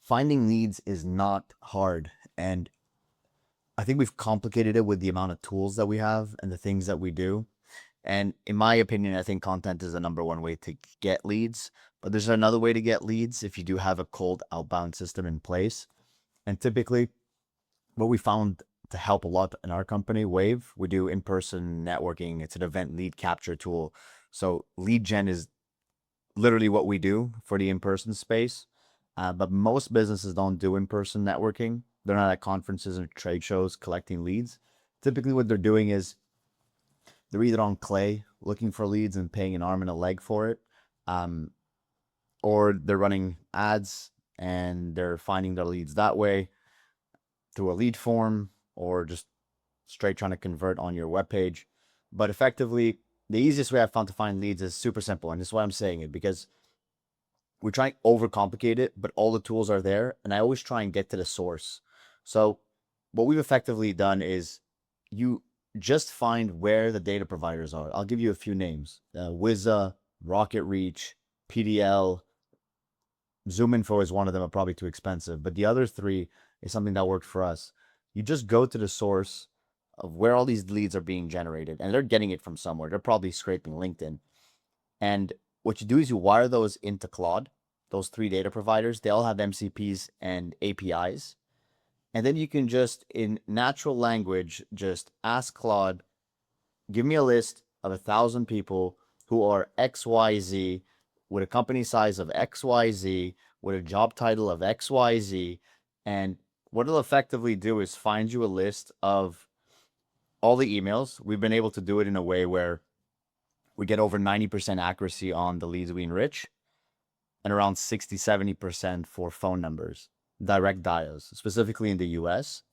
finding leads is not hard. And I think we've complicated it with the amount of tools that we have and the things that we do. And in my opinion, I think content is the number one way to get leads. But there's another way to get leads if you do have a cold outbound system in place. And typically, what we found to help a lot in our company, Wave, we do in-person networking. It's an event lead capture tool. So lead gen is literally what we do for the in-person space. But most businesses don't do in-person networking. They're not at conferences or trade shows collecting leads. Typically, what they're doing is they're either on Clay looking for leads and paying an arm and a leg for it, um, or they're running ads and they're finding their leads that way through a lead form or just straight trying to convert on your webpage. But effectively, the easiest way I've found to find leads is super simple. And this is why I'm saying it, because we're trying to overcomplicate it, but all the tools are there. And I always try and get to the source. So what we've effectively done is you just find where the data providers are. I'll give you a few names: Wiza, rocketreach, PDL. ZoomInfo is one of them, are probably too expensive, but the other three is something that worked for us. You just go to the source of where all these leads are being generated, and they're getting it from somewhere. They're probably scraping LinkedIn. And what you do is you wire those into Claude. Those three data providers, they all have MCPs and APIs. And then you can just, in natural language, just ask Claude, give me a list of 1,000 people who are XYZ with a company size of XYZ, with a job title of XYZ. And what it'll effectively do is find you a list of all the emails. We've been able to do it in a way where we get over 90% accuracy on the leads we enrich and around 60-70% for phone numbers, direct dials, specifically in the US.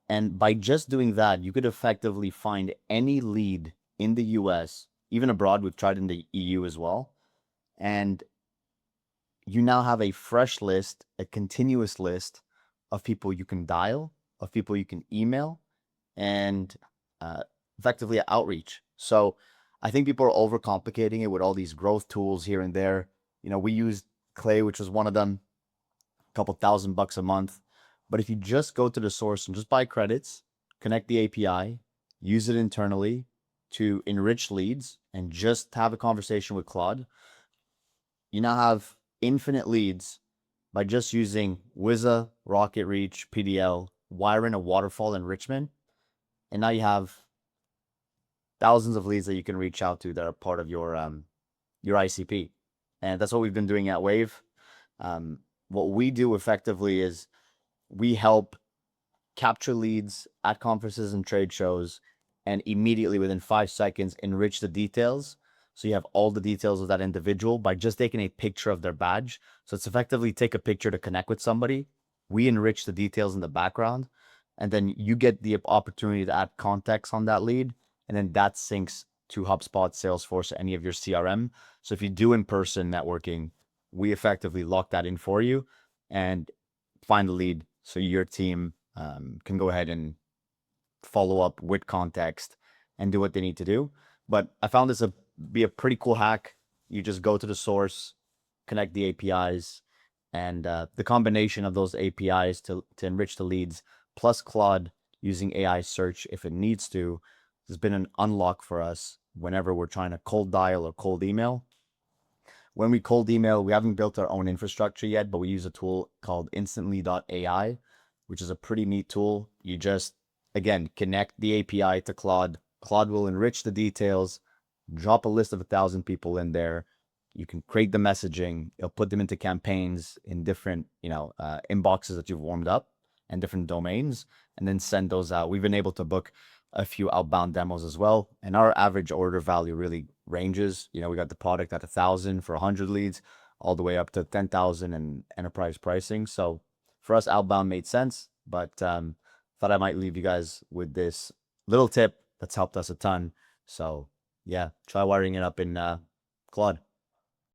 And by just doing that, you could effectively find any lead in the US, even abroad. We've tried in the EU as well. And you now have a fresh list, a continuous list of people you can dial, of people you can email, and effectively outreach. So I think people are overcomplicating it with all these growth tools here and there. We used Clay, which was one of them, a couple $1,000 a month. But if you just go to the source and just buy credits, connect the API, use it internally to enrich leads, and just have a conversation with Claude, you now have infinite leads by just using Wiza, rocketreach, PDL, wiring a waterfall enrichment. And now you have thousands of leads that you can reach out to that are part of your ICP. And that's what we've been doing at Wave. What we do effectively is we help capture leads at conferences and trade shows and immediately within 5 seconds enrich the details. So you have all the details of that individual by just taking a picture of their badge. So it's effectively take a picture to connect with somebody. We enrich the details in the background, and then you get the opportunity to add context on that lead. And then that syncs to HubSpot, Salesforce, any of your CRM. So if you do in-person networking, we effectively lock that in for you and find the lead so your team can go ahead and follow up with context and do what they need to do. But I found this to be a pretty cool hack. You just go to the source, connect the APIs, and the combination of those APIs to enrich the leads, plus Claude using AI search if it needs to, has been an unlock for us whenever we're trying to cold dial or cold email. When we cold email, we haven't built our own infrastructure yet, but we use a tool called instantly.ai, which is a pretty neat tool. You just, again, connect the API to Claude. Claude will enrich the details, drop a list of 1,000 people in there. You can create the messaging. It'll put them into campaigns in different, inboxes that you've warmed up and different domains, and then send those out. We've been able to book a few outbound demos as well. And our average order value really ranges. We got the product at 1,000 for 100 leads, all the way up to 10,000 in enterprise pricing. So for us, outbound made sense, but thought I might leave you guys with this little tip that's helped us a ton. So yeah, try wiring it up in Claude.